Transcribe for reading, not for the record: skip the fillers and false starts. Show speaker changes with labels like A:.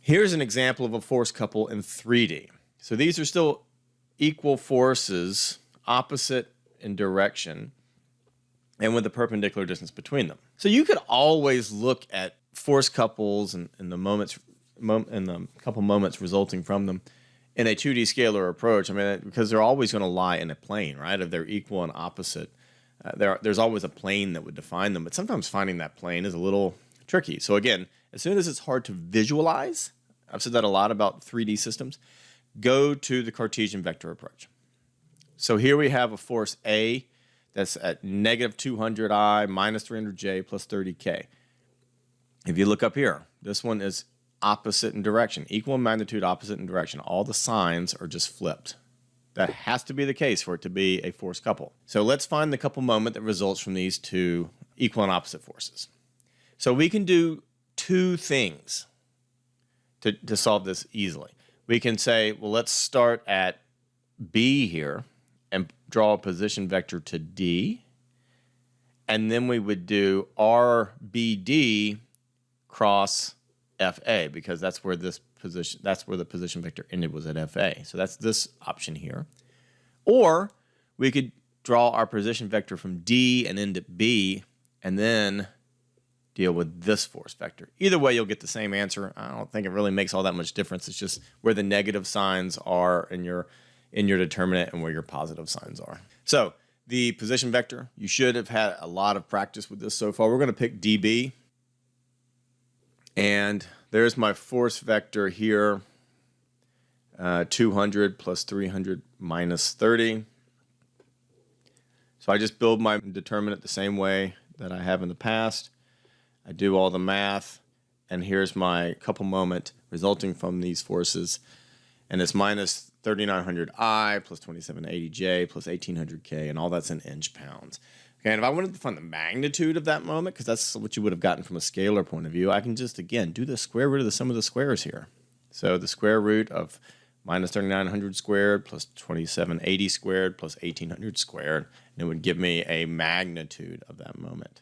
A: Here's an example of a force couple in 3D. So these are still equal forces, opposite in direction, and with a perpendicular distance between them. So you could always look at force couples and the couple moments resulting from them in a 2D scalar approach. I mean, because they're always going to lie in a plane, right? If they're equal and opposite, there's always a plane that would define them. But sometimes finding that plane is a little tricky. So again, as soon as it's hard to visualize, I've said that a lot about 3D systems, go to the Cartesian vector approach. So here we have a force A that's at negative 200I minus 300J plus 30K. If you look up here, this one is opposite in direction, equal in magnitude, opposite in direction. All the signs are just flipped. That has to be the case for it to be a force couple. So let's find the couple moment that results from these two equal and opposite forces. So we can do two things to solve this easily. We can say, well, let's start at B here and draw a position vector to D. And then we would do RBD cross FA, because that's where the position vector ended, was at FA. So that's this option here. Or we could draw our position vector from D and end at B and then deal with this force vector. Either way, you'll get the same answer. I don't think it really makes all that much difference. It's just where the negative signs are in your determinant and where your positive signs are. So the position vector, you should have had a lot of practice with this so far. We're going to pick DB. And there's my force vector here, 200 plus 300 minus 30. So I just build my determinant the same way that I have in the past. I do all the math, and here's my couple moment resulting from these forces. And it's minus 3900I plus 2780J plus 1800K, and all that's in inch-pounds. Okay, and if I wanted to find the magnitude of that moment, because that's what you would have gotten from a scalar point of view, I can just, again, do the square root of the sum of the squares here. So the square root of minus 3900 squared plus 2780 squared plus 1800 squared, and it would give me a magnitude of that moment.